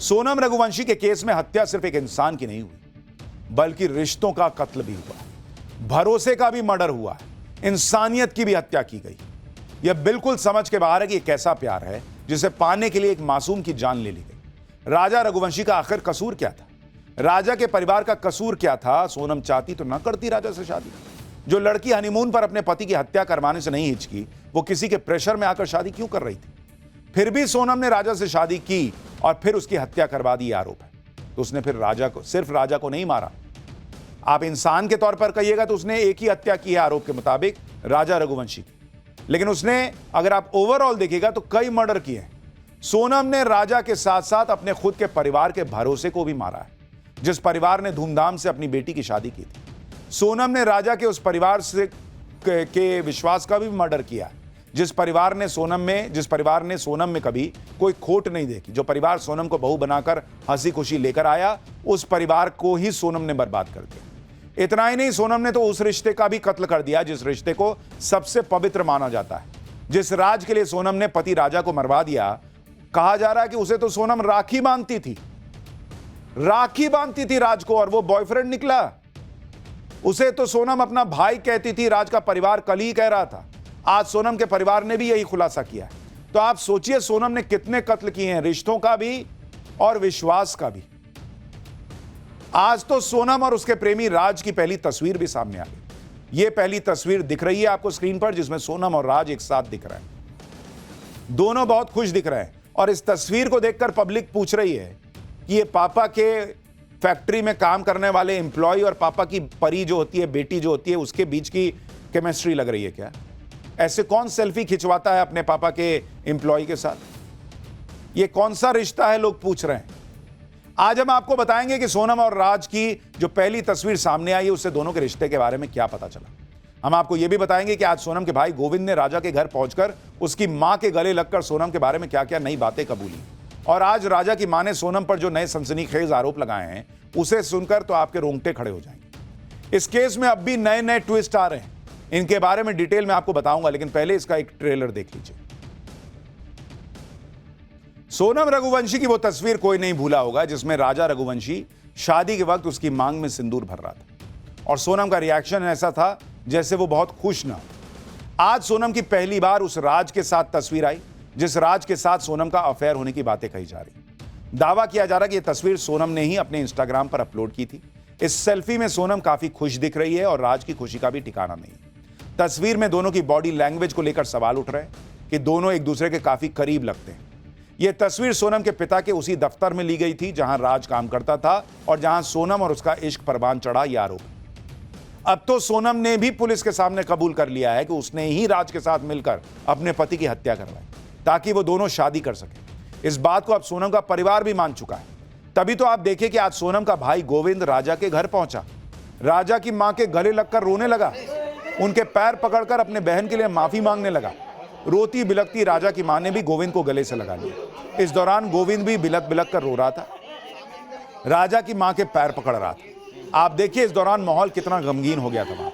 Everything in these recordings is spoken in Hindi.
सोनम रघुवंशी के केस में हत्या सिर्फ एक इंसान की नहीं हुई, बल्कि रिश्तों का कत्ल भी हुआ, भरोसे का भी मर्डर हुआ, इंसानियत की भी हत्या की गई। यह बिल्कुल समझ के बाहर है कि यह कैसा प्यार है जिसे पाने के लिए एक मासूम की जान ले ली गई। राजा रघुवंशी का आखिर कसूर क्या था? राजा के परिवार का कसूर क्या था? सोनम चाहती तो ना करती राजा से शादी। जो लड़की हनीमून पर अपने पति की हत्या करवाने से नहीं हिचकी, वो किसी के प्रेशर में आकर शादी क्यों कर रही थी? फिर भी सोनम ने राजा से शादी की और फिर उसकी हत्या करवा दी, आरोप है। तो उसने फिर सिर्फ राजा को नहीं मारा। आप इंसान के तौर पर कहिएगा तो उसने एक ही हत्या की है आरोप के मुताबिक, राजा रघुवंशी की। लेकिन उसने, अगर आप ओवरऑल देखिएगा तो कई मर्डर किए हैं। सोनम ने राजा के साथ साथ अपने खुद के परिवार के भरोसे को भी मारा है, जिस परिवार ने धूमधाम से अपनी बेटी की शादी की थी। सोनम ने राजा के उस परिवार से के विश्वास का भी मर्डर किया, जिस परिवार ने सोनम में कभी कोई खोट नहीं देखी। जो परिवार सोनम को बहू बनाकर हंसी खुशी लेकर आया, उस परिवार को ही सोनम ने बर्बाद कर दिया। इतना ही नहीं, सोनम ने तो उस रिश्ते का भी कत्ल कर दिया जिस रिश्ते को सबसे पवित्र माना जाता है। जिस राज के लिए सोनम ने पति राजा को मरवा दिया, कहा जा रहा है कि उसे तो सोनम राखी बांधती थी राज को, और वो बॉयफ्रेंड निकला। उसे तो सोनम अपना भाई कहती थी, राज का परिवार कल ही कह रहा था। आज सोनम के परिवार ने भी यही खुलासा किया है। तो आप सोचिए सोनम ने कितने कत्ल किए हैं, रिश्तों का भी और विश्वास का भी। आज तो सोनम और उसके प्रेमी राज की पहली तस्वीर भी सामने आ गई। यह पहली तस्वीर दिख रही है आपको स्क्रीन पर, जिसमें सोनम और राज एक साथ दिख रहे हैं। दोनों बहुत खुश दिख रहे हैं और इस तस्वीर को देखकर पब्लिक पूछ रही है कि ये पापा के फैक्ट्री में काम करने वाले एम्प्लॉय और पापा की परी जो होती है, बेटी जो होती है, उसके बीच की केमिस्ट्री लग रही है क्या? ऐसे कौन सेल्फी खिंचवाता है अपने पापा के एम्प्लॉय के साथ? ये कौन सा रिश्ता है, लोग पूछ रहे हैं। आज हम आपको बताएंगे कि सोनम और राज की जो पहली तस्वीर सामने आई है, उससे दोनों के रिश्ते के बारे में क्या पता चला। हम आपको यह भी बताएंगे कि आज सोनम के भाई गोविंद ने राजा के घर पहुंचकर उसकी मां के गले लगकर सोनम के बारे में क्या क्या नई बातें कबूली। और आज राजा की मां ने सोनम पर जो नए सनसनीखेज आरोप लगाए हैं, उसे सुनकर तो आपके रोंगटे खड़े हो जाएंगे। इस केस में अब भी नए नए ट्विस्ट आ रहे हैं, इनके बारे में डिटेल में आपको बताऊंगा, लेकिन पहले इसका एक ट्रेलर देख लीजिए। सोनम रघुवंशी की वो तस्वीर कोई नहीं भूला होगा जिसमें राजा रघुवंशी शादी के वक्त उसकी मांग में सिंदूर भर रहा था और सोनम का रिएक्शन ऐसा था जैसे वो बहुत खुश ना हो। आज सोनम की पहली बार उस राज के साथ तस्वीर आई जिस राज के साथ सोनम का अफेयर होने की बातें कही जा रही। दावा किया जा रहा है कि यह तस्वीर सोनम ने ही अपने इंस्टाग्राम पर अपलोड की थी। इस सेल्फी में सोनम काफी खुश दिख रही है और राज की खुशी का भी ठिकाना नहीं। तस्वीर में दोनों की बॉडी लैंग्वेज को लेकर सवाल उठ रहे हैं कि दोनों एक दूसरे के काफी करीब लगते हैं। यह तस्वीर सोनम के पिता के उसी दफ्तर में ली गई थी जहां राज काम करता था और जहां सोनम और उसका इश्क परवान चढ़ा, यह आरोप। अब तो सोनम ने भी पुलिस के सामने कबूल कर लिया है कि उसने ही राज के साथ मिलकर अपने पति की हत्या करवाई ताकि वो दोनों शादी कर सके। इस बात को अब सोनम का परिवार भी मान चुका है। तभी तो आप देखिए कि आज सोनम का भाई गोविंद राजा के घर पहुंचा, राजा की मां के गले लगकर रोने लगा, उनके पैर पकड़कर अपने बहन के लिए माफी मांगने लगा। रोती बिलकती राजा की मां ने भी गोविंद को गले से लगा लिया। इस दौरान गोविंद भी बिलक बिलक कर रो रहा था, राजा की मां के पैर पकड़ रहा था। आप देखिए इस दौरान माहौल कितना गमगीन हो गया था वहां।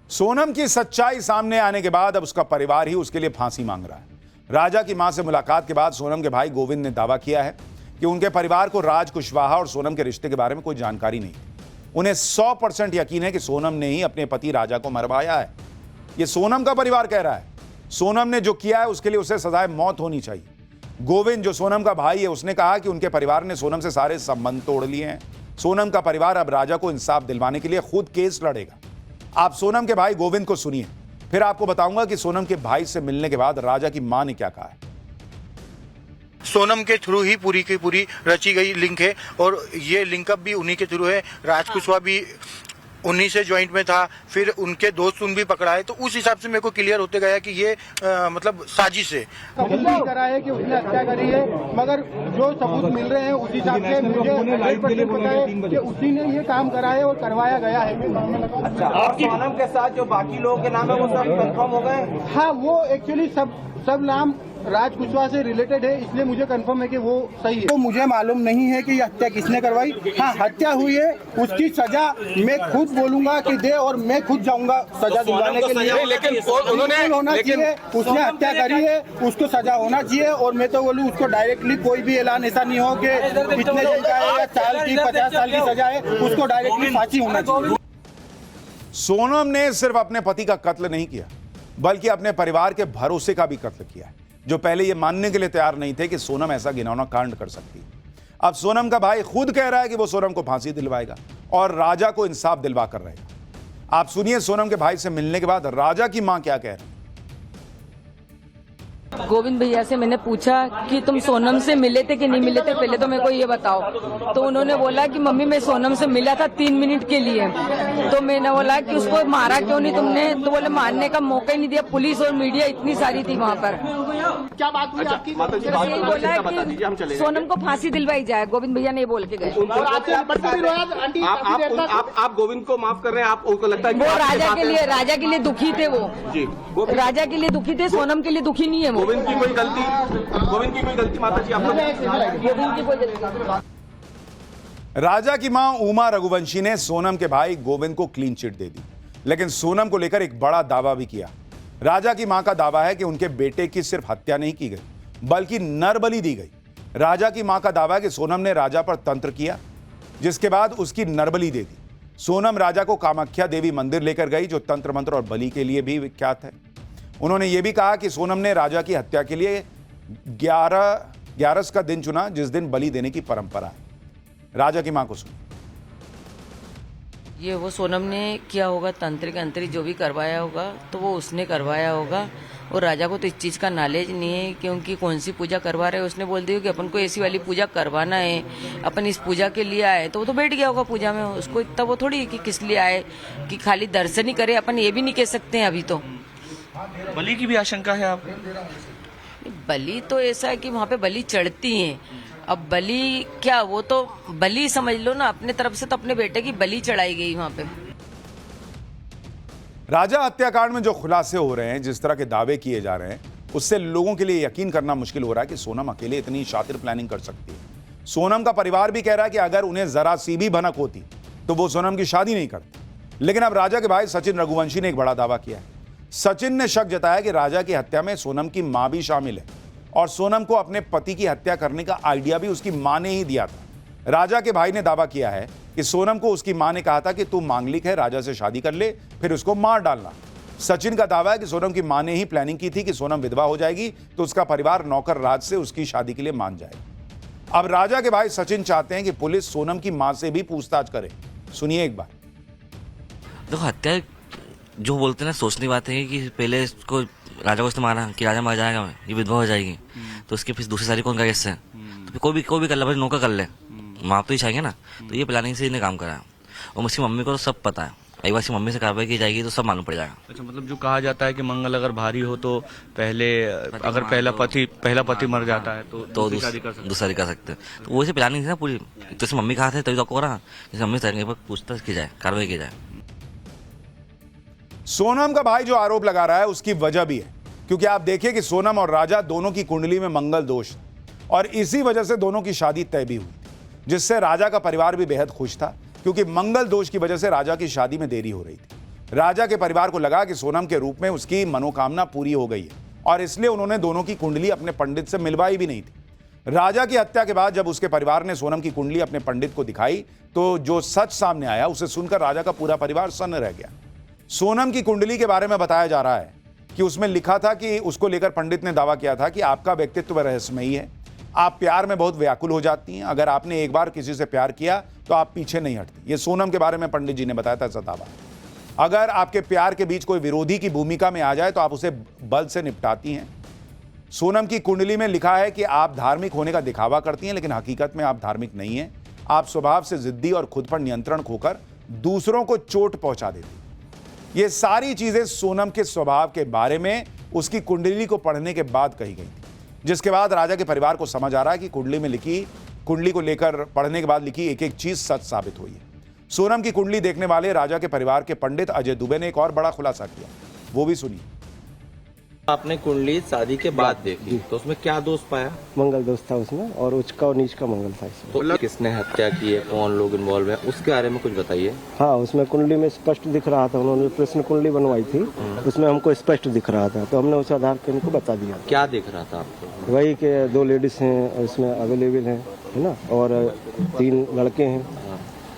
सोनम की सच्चाई सामने आने के बाद अब उसका परिवार ही उसके लिए फांसी मांग रहा है। राजा की मां से मुलाकात के बाद सोनम के भाई गोविंद ने दावा किया है कि उनके परिवार को राज कुशवाहा और सोनम के रिश्ते के बारे में कोई जानकारी नहीं थी। उन्हें 100% यकीन है कि सोनम ने ही अपने पति राजा को मरवाया है। यह सोनम का परिवार कह रहा है। सोनम ने जो किया है उसके लिए उसे सजाए मौत होनी चाहिए। गोविंद जो सोनम का भाई है, उसने कहा कि उनके परिवार ने सोनम से सारे संबंध तोड़ लिए हैं। सोनम का परिवार अब राजा को इंसाफ दिलवाने के लिए खुद केस लड़ेगा। आप सोनम के भाई गोविंद को सुनिए, फिर आपको बताऊंगा कि सोनम के भाई से मिलने के बाद राजा की मां ने क्या कहा है। सोनम के थ्रू ही पूरी की पूरी रची गई लिंक है और ये लिंकअप भी उन्हीं के थ्रू है। राज कुशवाहा भी उन्हीं से ज्वाइंट में था, फिर उनके दोस्त उन भी पकड़ाए, तो उस हिसाब से मेरे को क्लियर होते गया कि ये मतलब साजिश है। कबूल करा है कि उसने हत्या करी है, मगर जो सबूत मिल रहे हैं उस हिसाब से मुझे 100% पता है कि उसी ने ये काम करा है और करवाया गया है। अच्छा, और सोनम के साथ जो बाकी लोगों के नाम है वो सब कंफर्म हो गए? हाँ, वो एक्चुअली सब नाम राज कुशवाहा से रिलेटेड है, इसलिए मुझे कंफर्म है कि वो सही है। तो मुझे मालूम नहीं है कि ये हत्या किसने करवाई। हाँ, हत्या हुई है, उसकी सजा मैं खुद बोलूंगा कि दे, और मैं खुद जाऊंगा सजा दिलवाने के लिए। लेकिन उन्होंने होना चाहिए, उसने हत्या करी है, उसको सजा होना चाहिए। और मैं तो बोलूँ उसको डायरेक्टली कोई भी ऐलान ऐसा नहीं हो कि कितने दिन का है या साल की 50 साल की सजा है, उसको डायरेक्टली फांसी होना चाहिए। सोनम ने सिर्फ अपने पति का कत्ल नहीं किया, बल्कि अपने परिवार के भरोसे का भी कत्ल किया है, जो पहले यह मानने के लिए तैयार नहीं थे कि सोनम ऐसा घिनौना कांड कर सकती है। अब सोनम का भाई खुद कह रहा है कि वो सोनम को फांसी दिलवाएगा और राजा को इंसाफ दिलवा कर रहेगा। आप सुनिए सोनम के भाई से मिलने के बाद राजा की मां क्या कह रही है। गोविंद भैया से मैंने पूछा कि तुम सोनम से मिले थे कि नहीं मिले थे, पहले तो मेरे को ये बताओ। तो उन्होंने बोला कि मम्मी मैं सोनम से मिला था 3 मिनट के लिए। तो मैंने बोला कि उसको मारा क्यों नहीं तुमने? तो बोले मारने का मौका ही नहीं दिया, पुलिस और मीडिया इतनी सारी थी वहाँ पर। क्या बात हुई आपकी? बोला कि सोनम को फांसी दिलवाई जाए, गोविंद भैया ने बोल के गए। आप गोविंद को माफ कर रहे हैं? आप उनको लगता है वो राजा के लिए दुखी थे, वो राजा के लिए दुखी थे, सोनम के लिए दुखी नहीं है वो। गोविंद की कोई गलती माता जी आपको? गोविंद की कोई गलती। राजा की मां उमा रघुवंशी ने सोनम के भाई गोविंद को क्लीन चिट दे दी, लेकिन सोनम को लेकर एक बड़ा दावा भी किया। राजा की मां का दावा है कि उनके बेटे की सिर्फ हत्या नहीं की गई, बल्कि नरबली दी गई। राजा की मां का दावा है कि सोनम ने राजा पर तंत्र किया, जिसके बाद उसकी नरबली दे दी। सोनम राजा को कामाख्या देवी मंदिर लेकर गई, जो तंत्र मंत्र और बलि के लिए भी विख्यात है। उन्होंने यह भी कहा कि सोनम ने राजा की हत्या के लिए 11 का दिन चुना, जिस दिन बलि देने की परंपरा है। राजा की मां को सुनिए। ये वो सोनम ने किया होगा, तांत्रिक अंतरिक जो भी करवाया होगा तो वो उसने करवाया होगा। और राजा को तो इस चीज का नॉलेज नहीं है, क्योंकि कौन सी पूजा करवा रहे हैं उसने बोल दिया कि अपन को ऐसी वाली पूजा करवाना है, अपन इस पूजा के लिए आए। तो वो तो बैठ गया होगा पूजा में, उसको इतना वो थोड़ी कि किस लिए आए, कि खाली दर्शन ही करे। अपन ये भी नहीं कह सकते हैं अभी तो। बलि की भी आशंका है आपको? बलि तो ऐसा है कि वहाँ पे बलि चढ़ती है। अब बलि क्या, वो तो बलि समझ लो ना, अपने तरफ से तो अपने बेटे की बलि चढ़ाई गई वहाँ पे। राजा हत्याकांड में जो खुलासे हो रहे हैं, जिस तरह के दावे किए जा रहे हैं, उससे लोगों के लिए यकीन करना मुश्किल हो रहा है कि सोनम अकेले इतनी शातिर प्लानिंग कर सकती है। सोनम का परिवार भी कह रहा है कि अगर उन्हें जरा सी भी भनक होती तो वो सोनम की शादी नहीं करती। लेकिन अब राजा के भाई सचिन रघुवंशी ने एक बड़ा दावा किया है। सचिन ने शक जताया कि राजा की हत्या में सोनम की मां भी शामिल है, और सोनम को अपने पति की हत्या करने का आइडिया भी उसकी मां ने ही दिया था। राजा के भाई ने दावा किया है कि सोनम को उसकी मां ने कहा था कि तू मांगलिक है, राजा से शादी कर ले, फिर उसको मार डालना। सचिन का दावा है कि सोनम की मां ने ही प्लानिंग की थी कि सोनम विधवा हो जाएगी तो उसका परिवार नौकर राज से उसकी शादी के लिए मान जाएगा। अब राजा के भाई सचिन चाहते हैं कि पुलिस सोनम की मां से भी पूछताछ करे। सुनिए एक बार। देखो, हत्या जो बोलते हैं ना, सोचने की बात है कि पहले इसको राजा को इसने मारा कि राजा मर जाएगा, ये विधवा हो जाएगी, तो उसके फिर दूसरी शादी कौन करेगा इससे? तो फिर कोई भी कर ले, नौकर कर ले, माँ तो ही चाहिए ना। तो ये प्लानिंग से इन्हें काम करा। और उसकी मम्मी को तो सब पता है, एक बार इसकी मम्मी से कार्रवाई की जाएगी तो सब मालूम पड़ जाएगा। अच्छा, मतलब जो कहा जाता है कि मंगल अगर भारी हो तो पहले अगर पहला पति मर जाता है तो दूसरी शादी कर सकते हैं। तो वैसे प्लानिंग थी ना पूरी, तो इसकी मम्मी कहा थे तभी तो आपको रहा, जैसे मम्मी से पूछताछ की जाए, कार्रवाई की जाए। सोनम का भाई जो आरोप लगा रहा है उसकी वजह भी है, क्योंकि आप देखिए कि सोनम और राजा दोनों की कुंडली में मंगल दोष था, और इसी वजह से दोनों की शादी तय भी हुई थी, जिससे राजा का परिवार भी बेहद खुश था, क्योंकि मंगल दोष की वजह से राजा की शादी में देरी हो रही थी। राजा के परिवार को लगा कि सोनम के रूप में उसकी मनोकामना पूरी हो गई है, और इसलिए उन्होंने दोनों की कुंडली अपने पंडित से मिलवाई भी नहीं थी। राजा की हत्या के बाद जब उसके परिवार ने सोनम की कुंडली अपने पंडित को दिखाई, तो जो सच सामने आया उसे सुनकर राजा का पूरा परिवार सन्न रह गया। सोनम की कुंडली के बारे में बताया जा रहा है कि उसमें लिखा था कि उसको लेकर पंडित ने दावा किया था कि आपका व्यक्तित्व रहस्यमयी है, आप प्यार में बहुत व्याकुल हो जाती हैं, अगर आपने एक बार किसी से प्यार किया तो आप पीछे नहीं हटती। ये सोनम के बारे में पंडित जी ने बताया था, ऐसा दावा। अगर आपके प्यार के बीच कोई विरोधी की भूमिका में आ जाए तो आप उसे बल से निपटाती हैं। सोनम की कुंडली में लिखा है कि आप धार्मिक होने का दिखावा करती हैं, लेकिन हकीकत में आप धार्मिक नहीं हैं। आप स्वभाव से जिद्दी और खुद पर नियंत्रण खोकर दूसरों को चोट पहुंचा देती। ये सारी चीजें सोनम के स्वभाव के बारे में उसकी कुंडली को पढ़ने के बाद कही गई, जिसके बाद राजा के परिवार को समझ आ रहा है कि कुंडली को लेकर पढ़ने के बाद लिखी एक एक चीज सच साबित हुई है। सोनम की कुंडली देखने वाले राजा के परिवार के पंडित अजय दुबे ने एक और बड़ा खुलासा किया, वो भी सुनिए। आपने कुंडली शादी के बाद देखी तो उसमें क्या दोष पाया? मंगल दोष था उसमें, और उच्च का और नीच का मंगल था इसमें। तो किसने हत्या की है, कौन लोग इन्वॉल्व है, उसके बारे में कुछ बताइए। हाँ, उसमें कुंडली में स्पष्ट दिख रहा था, उन्होंने प्रश्न कुंडली बनवाई थी, उसमें हमको स्पष्ट दिख रहा था, तो हमने उस आधार पर उनको बता दिया। क्या दिख रहा था आपको? वही के 2 लेडीज हैं उसमें अवेलेबल हैं, है ना, और 3 लड़के हैं।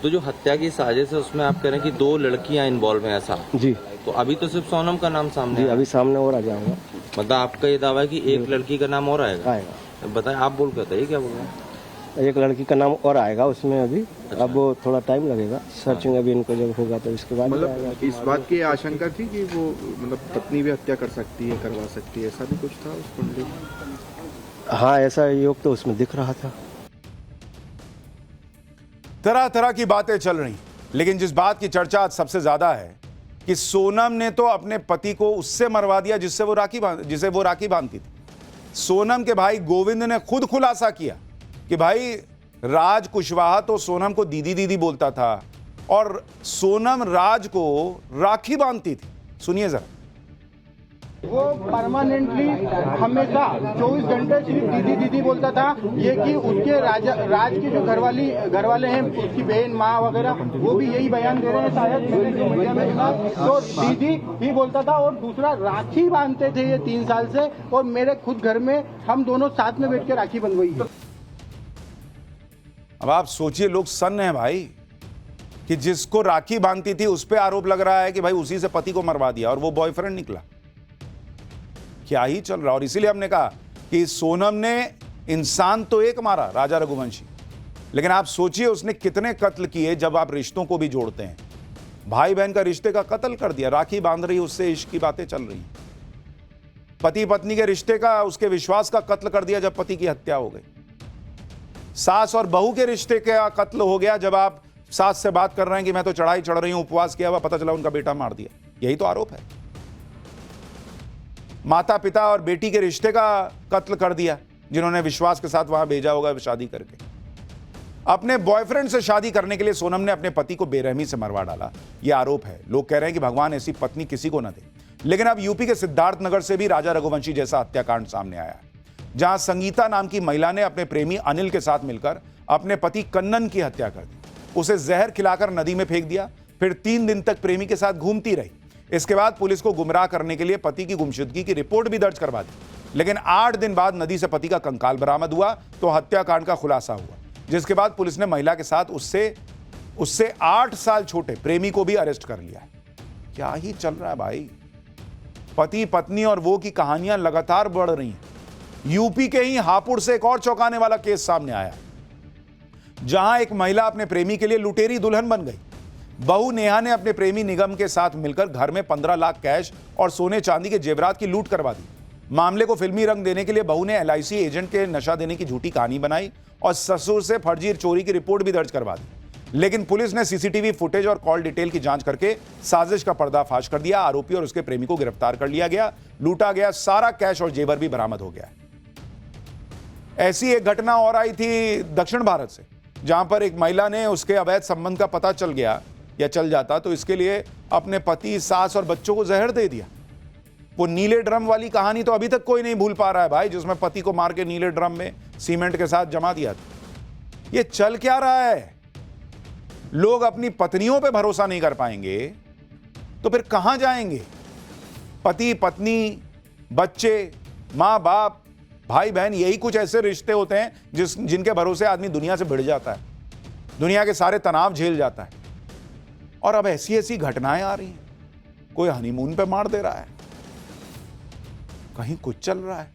तो जो हत्या की साजिश है उसमें आप कह रहे हैं कि 2 लड़कियां इन्वॉल्व हैं, ऐसा? जी। तो अभी तो सिर्फ सोनम का नाम सामने जी, आया। अभी सामने और आ जाएगा। मतलब आपका ये दावा है कि एक लड़की का नाम और आएगा? बताएं, आप बोल कर बताइए क्या बोल रहे हैं। एक लड़की का नाम और आएगा उसमें अभी। अच्छा। अब वो थोड़ा टाइम लगेगा, सर्चिंग अभी इनको जब होगा तो इसके बाद मतलब इस बात की आशंका थी कि वो मतलब पत्नी भी हत्या कर सकती है, करवा सकती है, ऐसा भी कुछ था उस कुंडली में? हाँ, ऐसा योग तो उसमें दिख रहा था। तरह तरह की बातें चल रही, लेकिन जिस बात की चर्चा आज सबसे ज्यादा है कि सोनम ने तो अपने पति को उससे मरवा दिया जिसे वो राखी बांधती थी। सोनम के भाई गोविंद ने खुद खुलासा किया कि भाई राज कुशवाहा तो सोनम को दीदी दीदी बोलता था और सोनम राज को राखी बांधती थी। सुनिए जरा। वो परमानेंटली हमेशा 24 घंटे सिर्फ दीदी दीदी बोलता था। ये कि उसके राज के जो घर वाले हैं, उसकी बहन माँ वगैरह, वो भी यही बयान दे रहे हैं शायद मीडिया में सुना, तो दीदी ही बोलता था। और दूसरा, राखी बांधते थे ये 3 साल से, और मेरे खुद घर में हम दोनों साथ में बैठ के राखी बंधवाई है। अब आप सोचिए, लोग सन्न है भाई कि जिसको राखी बांधती थी उस पर आरोप लग रहा है कि भाई उसी से पति को मरवा दिया और वो बॉयफ्रेंड निकला। क्या ही चल रहा। और इसीलिए हमने कहा कि सोनम ने इंसान तो एक मारा, राजा रघुवंशी, लेकिन आप सोचिए उसने कितने कत्ल किए जब आप रिश्तों को भी जोड़ते हैं। भाई बहन का रिश्ते का कत्ल कर दिया, राखी बांध रही, उससे इश्क की बातें चल रही। पति पत्नी के रिश्ते का, उसके विश्वास का कत्ल कर दिया जब पति की हत्या हो गई। सास और बहू के रिश्ते का कत्ल हो गया जब आप सास से बात कर रहे हैं कि मैं तो चढ़ाई चढ़ रही हूं, उपवास किया हुआ, पता चला उनका बेटा मार दिया। यही तो आरोप है। माता पिता और बेटी के रिश्ते का कत्ल कर दिया जिन्होंने विश्वास के साथ वहां भेजा होगा शादी करके। अपने बॉयफ्रेंड से शादी करने के लिए सोनम ने अपने पति को बेरहमी से मरवा डाला, यह आरोप है। लोग कह रहे हैं कि भगवान ऐसी पत्नी किसी को न दे। लेकिन अब यूपी के सिद्धार्थनगर से भी राजा रघुवंशी जैसा हत्याकांड सामने आया है, जहां संगीता नाम की महिला ने अपने प्रेमी अनिल के साथ मिलकर अपने पति कन्नन की हत्या कर दी। उसे जहर खिलाकर नदी में फेंक दिया, फिर 3 दिन तक प्रेमी के साथ घूमती रही। इसके बाद पुलिस को गुमराह करने के लिए पति की गुमशुदगी की रिपोर्ट भी दर्ज करवा दी। लेकिन 8 दिन बाद नदी से पति का कंकाल बरामद हुआ तो हत्याकांड का खुलासा हुआ, जिसके बाद पुलिस ने महिला के साथ उससे 8 साल छोटे प्रेमी को भी अरेस्ट कर लिया। क्या ही चल रहा है भाई। पति पत्नी और वो की कहानियां लगातार बढ़ रही हैं। यूपी के ही हापुड़ से एक और चौंकाने वाला केस सामने आया, जहां एक महिला अपने प्रेमी के लिए लुटेरी दुल्हन बन गई। बहू नेहा ने अपने प्रेमी निगम के साथ मिलकर घर में 15 लाख कैश और सोने चांदी के जेवरात की लूट करवा दी। मामले को फिल्मी रंग देने के लिए बहू ने LIC एजेंट के नशा देने की झूठी कहानी बनाई और ससुर से फर्जी चोरी की रिपोर्ट भी दर्ज करवा दी। लेकिन पुलिस ने CCTV फुटेज और कॉल डिटेल की जांच करके साजिश का पर्दाफाश कर दिया। आरोपी और उसके प्रेमी को गिरफ्तार कर लिया गया। लूटा गया सारा कैश और जेवर भी बरामद हो गया। ऐसी एक घटना और आई थी दक्षिण भारत से, जहां पर एक महिला ने उसके अवैध संबंध का पता चल गया या चल जाता तो इसके लिए अपने पति, सास और बच्चों को जहर दे दिया। वो नीले ड्रम वाली कहानी तो अभी तक कोई नहीं भूल पा रहा है भाई, जिसमें पति को मार के नीले ड्रम में सीमेंट के साथ जमा दिया था। ये चल क्या रहा है? लोग अपनी पत्नियों पे भरोसा नहीं कर पाएंगे तो फिर कहां जाएंगे? पति पत्नी, बच्चे, मां बाप, भाई बहन, यही कुछ ऐसे रिश्ते होते हैं जिनके भरोसे आदमी दुनिया से भिड़ जाता है, दुनिया के सारे तनाव झेल जाता है। और अब ऐसी ऐसी घटनाएं आ रही हैं। कोई हनीमून पे मार दे रहा है, कहीं कुछ चल रहा है।